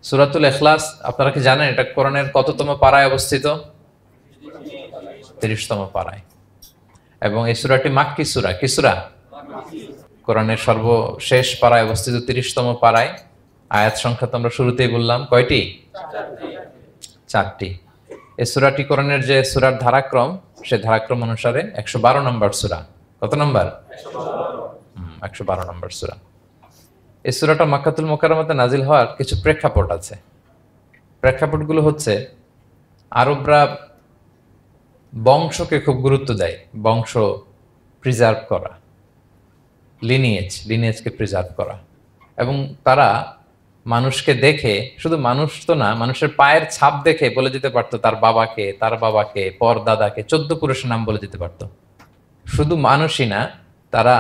সূরাতুল ইখলাস আপনারা কি জানেন এটা কোরআনের কততম পারায় অবস্থিত? 30তম পারায়। এবং এই সূরাটি মাক্কি সূরা। কি সূরা? কোরআনের সর্বশেষ পারায় অবস্থিত 30তম পারায়। আয়াত সংখ্যা তো আমরা শুরুতেই বললাম, কয়টি? 4টি। এই সূরাটি কোরআনের যে সূরার ধারাক্রম, সে ধারাক্রম অনুসারে 112 নম্বর সূরা। কত নম্বর? 112 নম্বর সূরা। এই সূরাটা মক্কাতুল মুকাররমাতে নাজিল হওয়ার কিছু প্রেক্ষাপট আছে। প্রেক্ষাপটগুলো হচ্ছে, আরবরা বংশকে খুব গুরুত্ব দেয়, বংশ প্রিজার্ভ করা, লিনিয়েজকে প্রিজার্ভ করা। এবং তারা মানুষকে দেখে, শুধু মানুষ তো না, মানুষের পায়ের ছাপ দেখে বলে দিতে পারতো তার বাবাকে, পর দাদাকে, 14 পুরুষের নাম বলে দিতে পারতো। শুধু মানুষই না, তারা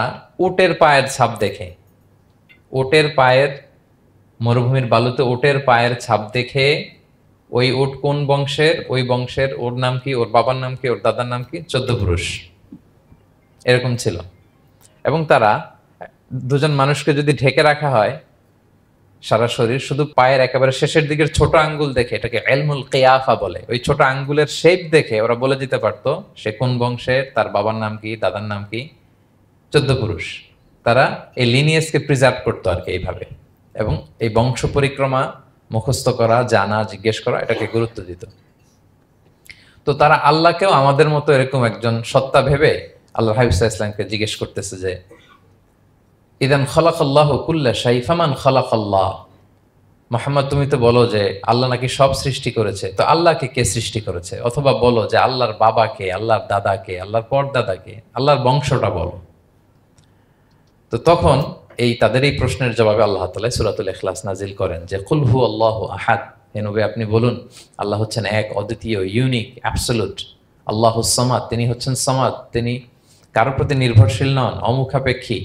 উটের পায়ের ছাপ দেখে, উটের পায়ের, মরুভূমির বালুতে উটের পায়ের ছাপ দেখে ওই উট কোন বংশের, ওই বংশের ওর নাম কি, ওর বাবার নাম কি, ওর দাদার নাম কি, 14 পুরুষ এরকম ছিল। এবং তারা দুজন মানুষকে যদি ঢেকে রাখা হয় সারা শরীর, শুধু পায়ের একেবারে শেষের দিকের ছোট আঙ্গুল দেখে, এটাকে ইলমুল কিয়াফা বলে, ওই ছোট আঙ্গুলের শেপ দেখে ওরা বলে দিতে পারতো সে কোন বংশের, তার বাবার নাম কি, দাদার নাম কি, 14 পুরুষ। তারা এই লিনিয়েজকে প্রিজার্ভ করতো আর কি এইভাবে। এবং এই বংশ পরিক্রমা মুখস্থ করা, জানা, জিজ্ঞেস করা, এটাকে গুরুত্ব দিত। তো তারা আল্লাহকেও আমাদের মতো এরকম একজন সত্তা ভেবে আল্লাহ হাবিব সাল্লাল্লাহু আলাইহি ওয়াসাল্লামকে জিজ্ঞেস করতেছে যে, ইদান খালাকাল্লাহু কুল্লা শাই ফামান খালাকাল্লাহ। মুহাম্মদ, তুমি তো বলো যে আল্লাহ নাকি সব সৃষ্টি করেছে, তো আল্লাহকে কে সৃষ্টি করেছে? অথবা বলো যে আল্লাহর বাবাকে, আল্লাহর দাদাকে, আল্লাহর পরদাদাকে, আল্লাহর বংশটা বলো। তো তখন তাদের এই প্রশ্নের জবাবে আল্লাহ তাআলা সূরাতুল ইখলাস নাজিল করেন যে, কুল হু আল্লাহু আহাদ। হে নবী, আপনি বলুন আল্লাহ হচ্ছেন এক, অদ্বিতীয়, ইউনিক, অ্যাবসোলুট। আল্লাহুস সামাদ, তিনি হচ্ছেন সামাদ, তিনি কারো প্রতি নির্ভরশীল নন, অমুখাপেক্ষী।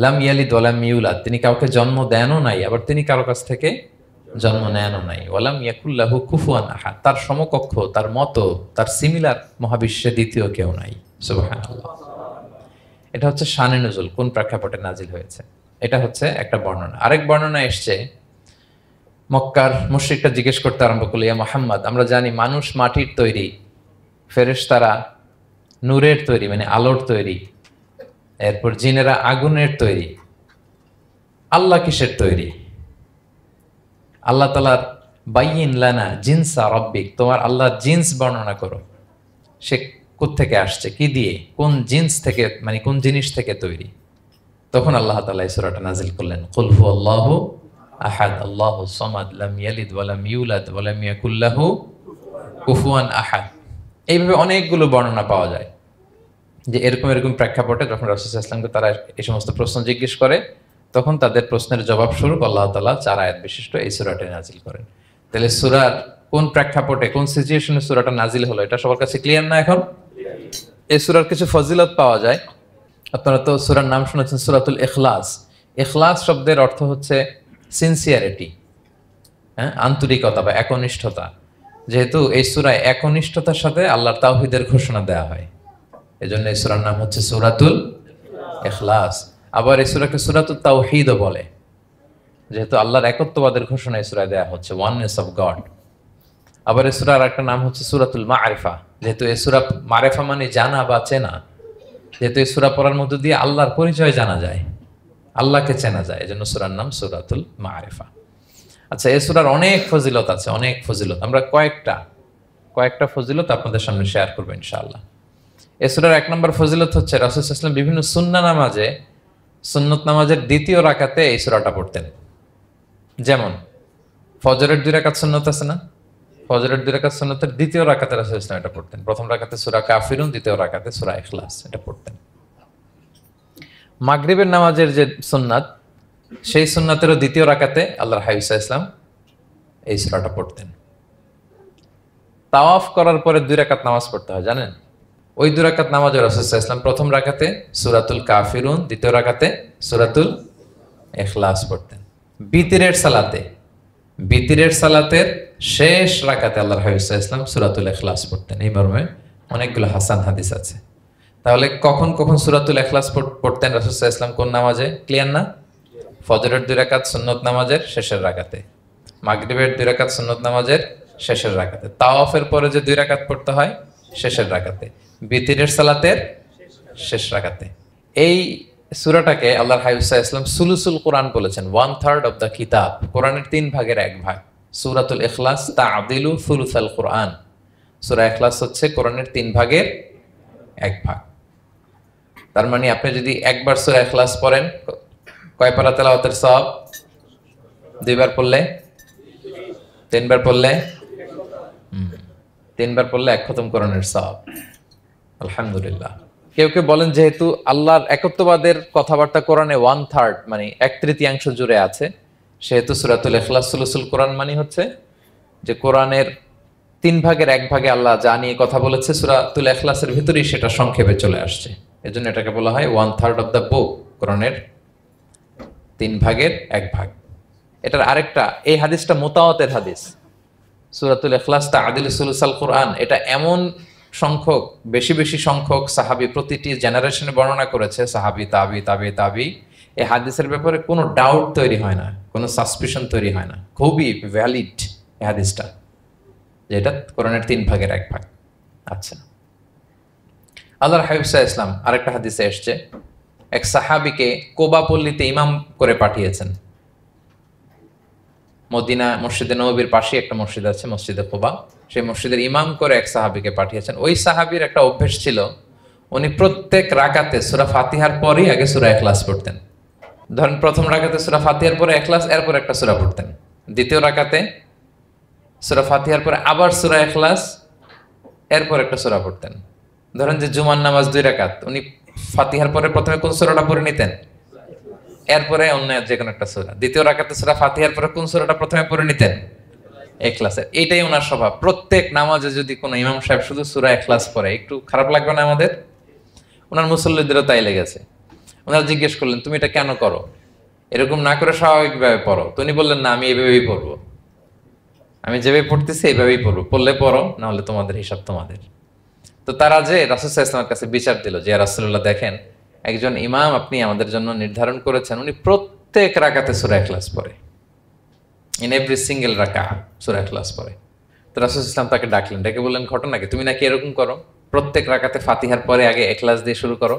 লাম ইয়ালিদ ওয়া লাম ইউলাদ, তিনি কাউকে জন্ম দেনও নাই, আবার তিনি কারো কাছ থেকে জন্ম নেনও নাই। ওয়া লাম ইয়াকুল লাহু কুফুয়ান আহাদ, তার সমকক্ষ, তার মতো, তার সিমিলার মহাবিশ্বে দ্বিতীয় কেউ নাই। সুবহানাল্লাহ। এটা হচ্ছে শানে নুজুল, কোন প্রেক্ষাপটে নাজিল হয়েছে, এটা হচ্ছে একটা বর্ণনা। আরেক বর্ণনা এসছে, মক্কার মুশরিকরা জিজ্ঞেস করতে আরম্ভ করলো, ইয়া মুহাম্মদ, আমরা জানি মানুষ মাটির তৈরি, ফেরেশতারা নূরের তৈরি, মানে আলোর তৈরি, এরপর জিনেরা আগুনের তৈরি, আল্লাহ কিসের তৈরি? আল্লাহ তাআলার বাইয়িন লানা জিনসা রাব্বিক, তোমার আল্লাহর জিন্স বর্ণনা করো, সে কোত্থেকে আসছে, কি দিয়ে, কোন জিন্স থেকে, মানে কোন জিনিস থেকে তৈরি? তখন আল্লাহ তাআলা এই সূরাটা নাজিল করলেন, কুল হু আল্লাহু আহাদ আল্লাহুস সামাদ লাম ইয়ালিদ ওয়া লাম ইউলাদ ওয়া লাম ইয়াকুল লাহু কুফুয়ান আহাদ। এইভাবে অনেকগুলো বর্ণনা পাওয়া যায় যে এরকম প্রেক্ষাপটে যখন রাসূল সাল্লাল্লাহু আলাইহি ওয়াসাল্লামকে তারা এই সমস্ত প্রশ্ন জিজ্ঞেস করে, তখন তাদের প্রশ্নের জবাব স্বরূপ আল্লাহ তাআলা 4 আয়াত বিশিষ্ট এই সূরাটি নাজিল করেন। তাহলে সূরার কোন প্রেক্ষাপটে, কোন সিচুয়েশনে সূরাটা নাজিল হলো, এটা সবার কাছে ক্লিয়ার না এখন? এই সূরার কিছু ফজিলত পাওয়া যায়। আপনারা তো সূরার নাম শুনেছেন সূরাতুল ইখলাস। ইখলাস শব্দের অর্থ হচ্ছে সিনসিয়ারিটি, আন্তরিকতা বা একনিষ্ঠতা। যেহেতু এই সূরায় একনিষ্ঠতার সাথে আল্লাহর তাওহীদের ঘোষণা দেওয়া হয়, এজন্য এই সূরার নাম হচ্ছে সূরাতুল ইখলাস। আবার এই সূরাকে সূরাতুত তাওহীদও বলে, যেহেতু আল্লাহর একত্ববাদের ঘোষণা এই সূরায় দেওয়া হচ্ছে, ওয়াননেস অফ গড। আবার এই সূরার একটা নাম হচ্ছে সূরাতুল মারিফা, যেহেতু এই সূরা মারিফা মানে জানা বা চেনা, যেহেতু এই সূরা পড়ার মধ্য দিয়ে আল্লাহর পরিচয় জানা যায়, আল্লাহকে চেনা যায়, এজন্য সূরার নাম সূরাতুল মারিফা। আচ্ছা, এই সূরার অনেক ফজিলত আছে, অনেক ফজিলত। আমরা কয়েকটা ফজিলত আপনাদের সামনে শেয়ার করবো ইনশাআল্লাহ। এই সূরার 1 নম্বর ফজিলত হচ্ছে, রাসূল সাল্লাল্লাহু আলাইহি ওয়াসাল্লাম বিভিন্ন সুন্নত নামাজের দ্বিতীয় রাকাতে এই সূরাটা পড়তেন। যেমন ফজরের 2 রাকাত সুন্নত আছে না, ফজরের 2 রাকাত সুন্নতের দ্বিতীয় রাকাতে রাসূল সাল্লাল্লাহু আলাইহি ওয়াসাল্লাম এটা পড়তেন। প্রথম রাকাতে সূরা কাফিরুন, দ্বিতীয় রাকাতে সূরা ইখলাস, এটা পড়তেন। মাগরিবের নামাজের যে সুন্নাত, সেই সুন্নাতেরও দ্বিতীয় রাকাতে আল্লাহর হাবিব সাল্লাল্লাহু আলাইহি ওয়াসাল্লাম এই সূরাটা পড়তেন। তাওয়াফ করার পরে 2 রাকাত নামাজ পড়তে হয়, জানেন? ওই 2 রাকাত নামাজে রাসূল সাল্লাল্লাহু আলাইহি ওয়াসাল্লাম প্রথম রাকাতে সূরাতুল কাফিরুন, দ্বিতীয় রাকাতে সূরাতুল ইখলাস পড়তেন। বিতিরের সালাতের শেষ রাকাতে আল্লাহর হাবিব সাল্লাল্লাহু আলাইহি ওয়াসাল্লাম সূরাতুল ইখলাস পড়তেন। এই মর্মে অনেকগুলো হাসান হাদিস আছে। তাহলে কখন কখন সূরাতুল ইখলাস পড়তেন রাসূল সাল্লাল্লাহু আলাইহি ওয়াসাল্লাম, কোন নামাজে? ক্লিয়ার না? ফজরের 2 রাকাত সুন্নত নামাজের শেষের রাকাতে, মাগরিবের 2 রাকাত সুন্নত নামাজের শেষের রাকাতে, তাওয়াফের পরে যে 2 রাকাত পড়তে হয় শেষের রাকাতে, বিতিরের সালাতের শেষ রাকাতে। এই সূরাটাকে আল্লাহর হাবিব সাল্লাল্লাহু আলাইহি ওয়াসাল্লাম সুলুসুল কোরআন বলেছেন, 1/3 অফ দ্য কিতাব, কোরআনের 3 ভাগের 1 ভাগ। সূরাতুল ইখলাস তা'দিলু সুলুসাল কোরআন, সূরা ইখলাস হচ্ছে কোরআনের 3 ভাগের 1 ভাগ। তার মানে আপনি যদি একবার সূরা ইখলাস পড়েন, কয় পারা তেলাওয়াতের সওয়াব? 2 বার পড়লে, 3 বার পড়লে, 3 বার পড়লে 1 খতম কোরআনের সওয়াব। আলহামদুলিল্লাহ। কেউ কেউ বলেন যেহেতু আল্লাহর একত্ববাদের কথাবার্তা কোরআনে 1/3 মানে 1/3 জুড়ে আছে, সেহেতু সূরাতুল ইখলাস সুলুসুল কোরআন মানে হচ্ছে যে কোরআনের 3 ভাগের 1 ভাগে আল্লাহ যা নিয়ে কথা বলেছে সূরাতুল ইখলাসের ভিতরেই সেটা সংক্ষেপে চলে আসছে। এজন্য এটাকে বলা হয় 1/3 অফ দ্য বুক, কোরআনের 3 ভাগের 1 ভাগ। এটার আরেকটা, এই হাদিসটা মুতাওয়াতির হাদিস, সূরাতুল ইখলাস তা'দিলু সুলুসাল কোরআন, এটা এমন সংখ্যক, বেশি বেশি সংখ্যক সাহাবী প্রতিটি জেনারেশনে বর্ণনা করেছে, সাহাবী, তাবি, তাবি, তাবি। এই হাদিসের ব্যাপারে কোনো ডাউট তৈরি হয় না, কোনো সাসপিশন তৈরি হয় না, খুবই ভ্যালিড এই হাদিসটা, যে এটা কোরআনের 3 ভাগের 1 ভাগ। আচ্ছা, আল্লাহর হাবিব সাল্লাল্লাহু আলাইহি ওয়াসাল্লাম আরেকটা হাদিসে এসেছে, এক সাহাবীকে কোবা পল্লীতে ইমাম করে পাঠিয়েছেন। মদিনা মসজিদে নববীর পাশে একটা মসজিদ আছে, মসজিদে কোবা, সেই মসজিদের ইমাম করে এক সাহাবীকে পাঠিয়েছেন। ওই সাহাবীর একটা অভ্যেস ছিল, উনি প্রত্যেক রাকাতে সূরা ফাতিহার পরেই আগে সূরা ইখলাস পড়তেন। ধরেন প্রথম রাকাতে সূরা ফাতিহার পরে ইখলাস, এরপর একটা সূরা পড়তেন। দ্বিতীয় রাকাতে সূরা ফাতিহার পরে আবার সূরা ইখলাস, এরপর একটা সূরা পড়তেন। ধরেন যে জুমার নামাজ 2 রাকাত, উনি ফাতিহার পরে প্রথমে কোন সূরাটা পড়ে নিতেন, এরপরে অন্য যে কোনো একটা সূরা। দ্বিতীয় রাকাতে সূরা ফাতিহার পরে কোন সূরাটা প্রথমে পড়ে নিতেন? ইখলাসের। এইটাই ওনার স্বভাব। প্রত্যেক নামাজে যদি কোনো ইমাম সাহেব শুধু সূরা ইখলাস পড়ে, একটু খারাপ লাগবে না আমাদের? ওনার মুসল্লিদেরও তাই লেগেছে। ওনারা জিজ্ঞেস করলেন, তুমি এটা কেন করো? এরকম না করে স্বাভাবিকভাবে পড়ো। তো উনি বললেন, না, আমি এইভাবেই পড়বো, আমি যেভাবে পড়তেছি এইভাবেই পড়বো, পড়লে পড়ো, না হলে তোমাদের হিসাব তোমাদের। তো তারা যে রাসূল সাল্লাল্লাহু আলাইহি ওয়াসাল্লামের কাছে বিচার দিল যে, ইয়া রাসূলুল্লাহ, দেখেন একজন ইমাম আপনি আমাদের জন্য নির্ধারণ করেছেন, উনি প্রত্যেক রাকাতে সূরা ইখলাস পড়ে, ইন এভরি সিঙ্গেল রাকা সূরা ইখলাস পড়ে। তো রাসূল সাল্লাল্লাহু আলাইহি ওয়াসাল্লাম তাকে ডাকলেন, ডেকে বললেন, ঘটনা কি? তুমি নাকি এরকম করো, প্রত্যেক রাকাতে ফাতিহার পরে আগে ইখলাস দিয়ে শুরু করো,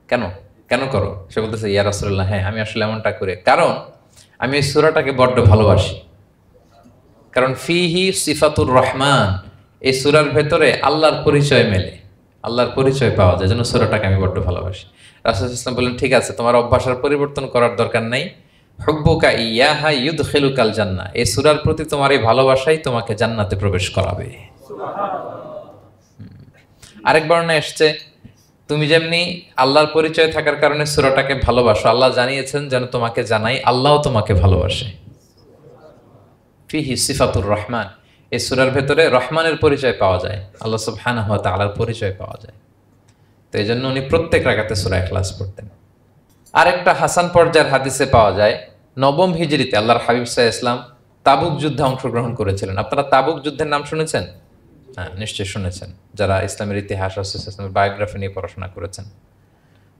কেন কেন করো? সে বলতেছে, ইয়া রাসূলুল্লাহ, হ্যাঁ, আমি আসলে এমনটা করি, কারণ আমি এই সূরাটাকে বড্ড ভালোবাসি। কারণ ফিহি সিফাতুর রহমান, এই সূরার ভেতরে আল্লাহর পরিচয় মেলে, আল্লাহর পরিচয় পাওয়া যায়, যেন সূরাটাকে আমি বড্ড ভালোবাসি। রাসূল সাল্লাল্লাহু আলাইহি ওয়াসাল্লাম বললেন, ঠিক আছে, তোমার অভ্যাসের পরিবর্তন করার দরকার নাই, হুব্বুকা ইয়াহা ইউদখিলুকাল জান্নাহ, এই সূরার প্রতি তোমার এই ভালোবাসাই তোমাকে জান্নাতে প্রবেশ করাবে। আরেক বর্ণনায় এসেছে, তুমি যেমনি আল্লাহর পরিচয় থাকার কারণে সূরাটাকে ভালোবাসো, আল্লাহ জানিয়েছেন যেন তোমাকে জানাই আল্লাহও তোমাকে ভালোবাসে। ফিহি সিফাতুর রহমান, এই সূরার ভেতরে রহমানের পরিচয় পাওয়া যায়, আল্লাহ সুবহানাহু ওয়া তাআলার পরিচয় পাওয়া যায়। তো এই জন্য উনি প্রত্যেক রাকাতে সূরা ইখলাস পড়তেন। আরেকটা হাসান পর্যায়ের হাদিসে পাওয়া যায়, 9ম হিজরিতে আল্লাহর হাবিব সাল্লাল্লাহু আলাইহি ওয়াসাল্লাম তাবুক যুদ্ধে অংশগ্রহণ করেছিলেন। আপনারা তাবুক যুদ্ধের নাম শুনেছেন? হ্যাঁ, নিশ্চয়ই শুনেছেন, যারা ইসলামের ইতিহাস, রাসূল সাল্লাল্লাহু আলাইহি ওয়াসাল্লামের বায়োগ্রাফি নিয়ে পড়াশোনা করেছেন।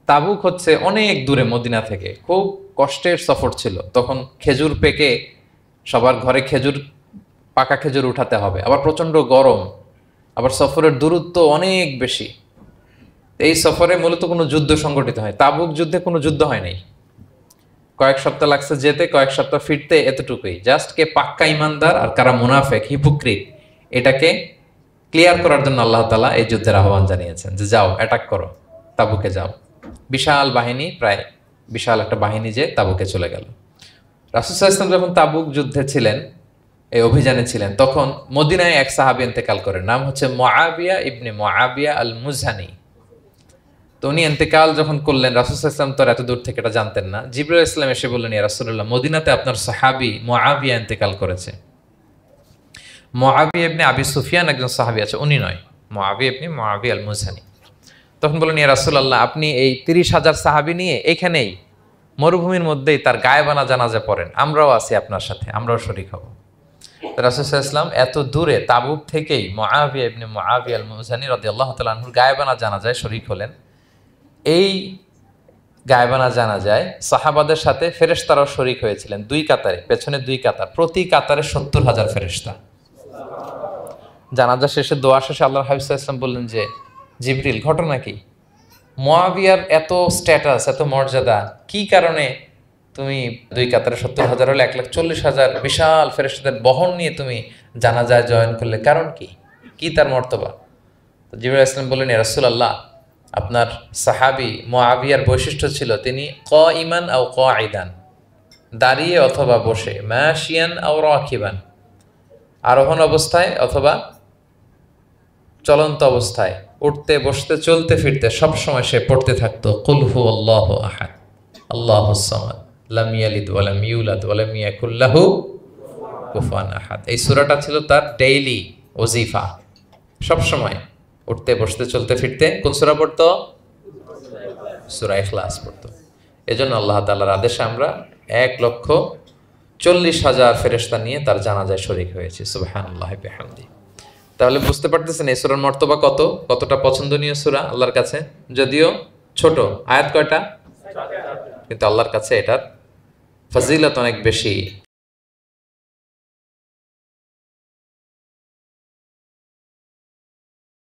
তাবুক হচ্ছে অনেক দূরে মদিনা থেকে, খুব কষ্টের সফর ছিল। তখন খেজুর পেকে সবার ঘরে খেজুর, পাকা খেজুর উঠাতে হবে, আবার প্রচন্ড গরম, আবার সফরের দূরত্ব অনেক বেশি। এই সফরে মূলত কোনো যুদ্ধ সংগঠিত হয়, তাবুক যুদ্ধে কোনো যুদ্ধ হয় নাই। কয়েক সপ্তাহ লাগছে যেতে, কয়েক সপ্তাহ ফিরতে, এতটুকুই। জাস্ট কে পাক্কা ইমানদার আর কারা মুনাফেক, হিপোক্রিট, এটাকে ক্লিয়ার করার জন্য আল্লাহ তাআলা এই যুদ্ধের আহ্বান জানিয়েছেন যে যাও, অ্যাটাক করো, তাবুকে যাও। বিশাল বাহিনী, প্রায় বিশাল একটা বাহিনী যে তাবুকে চলে গেল। রাসূল সাল্লাল্লাহু আলাইহি ওয়াসাল্লাম যখন তাবুক যুদ্ধে ছিলেন, এই অভিযানে ছিলেন, তখন মদিনায় এক সাহাবী ইন্তেকাল করেন, নাম হচ্ছে মুআবিয়া ইবনে মুআবিয়া আল মুজহানি। তো উনি ইন্তেকাল যখন করলেন, রাসূল সাল্লাল্লাহু আলাইহি ওয়াসাল্লাম তো এত দূর থেকে এটা জানতেন না। জিবরাইল আলাইহিস সালাম এসে বললেন, ইয়া রাসূলুল্লাহ, মদিনাতে আপনার সাহাবী মুআবিয়া ইন্তেকাল করেছে। মুআবিয়া ইবনে আবি সুফিয়ান একজন সাহাবী আছে, উনি নয়, মুআবিয়া ইবনে মুআবিয়া আল মুজহানি। তখন বললেন, ইয়া রাসূলুল্লাহ, আপনি এই 30,000 সাহাবী নিয়ে এখানেই মরুভূমির মধ্যেই তার গায়েবানা জানাজা পড়েন, আমরাও আছি আপনার সাথে, আমরাও শরীক হব। রাসূল সাল্লাল্লাহু আলাইহি ওয়াসাল্লাম এত দূরে তাবুক থেকেই মুআবিয়া ইবনে মুআবিয়া আল মুজহানি রাদিয়াল্লাহু তাআলা আনহুর গায়েবানা জানাজায় শরীক হলেন। এই গায়েবানা জানা যায়, সাহাবাদের সাথে ফেরেশতারাও শরীক হয়েছিলেন 2 কাতারে, পেছনে 2 কাতার, প্রতি কাতারে 70,000 ফেরেশতা। জানাজা শেষে দোয়া শেষে আল্লাহর হাবিব সাল্লাল্লাহু আলাইহি ওয়াসাল্লাম বললেন যে জিবরিল, ঘটনা কি? মুয়াবিয়ার এত স্ট্যাটাস, এত মর্যাদা, কি কারণে তুমি 2 কাতারে 70,000 হলে 1,40,000 বিশাল ফেরেশতাদের বহন নিয়ে তুমি জানাজায় জয়েন করলে, কারণ কি? কি তার মর্তবা? তো জিবরাইল আলাইহিস সালাম বললেন, ইয়া রাসূলুল্লাহ, আপনার সাহাবী মুআবিয়ার বৈশিষ্ট্য ছিল তিনি কাইমান আও কাঈদান, দাঁড়িয়ে অথবা বসে, মাশিয়ান আও রাকিবান, আরোহণ অবস্থায় অথবা চলন্ত অবস্থায়, উঠতে বসতে চলতে ফিরতে সব সময় সে পড়তে থাকতো কুল হুয়াল্লাহু আহাদ আল্লাহুস সামাদ লাম ইয়ালিদ ওয়া লাম ইউলাদ ওয়া লাম ইয়াকুল লাহু কুফুয়ান আহাদ। এই সূরাটা ছিল তার ডেইলি ওজিফা, সব সময় উঠতে বসতে চলতে ফিরতে কোন সূরা পড়তো? সূরা ইখলাস পড়তো। এজন্য আল্লাহ তাআলার আদেশে আমরা 1,40,000 ফেরেশতা নিয়ে তার জানাজায় শরীক হয়েছি। সুবহানাল্লাহি বিহামদি। তাহলে বুঝতে পারতেছেন এই সূরার মর্তবা কতটা পছন্দনীয় সূরা আল্লাহর কাছে। যদিও ছোট, আয়াত কয়টা? কিন্তু আল্লাহর কাছে এটার ফজিলত অনেক বেশি।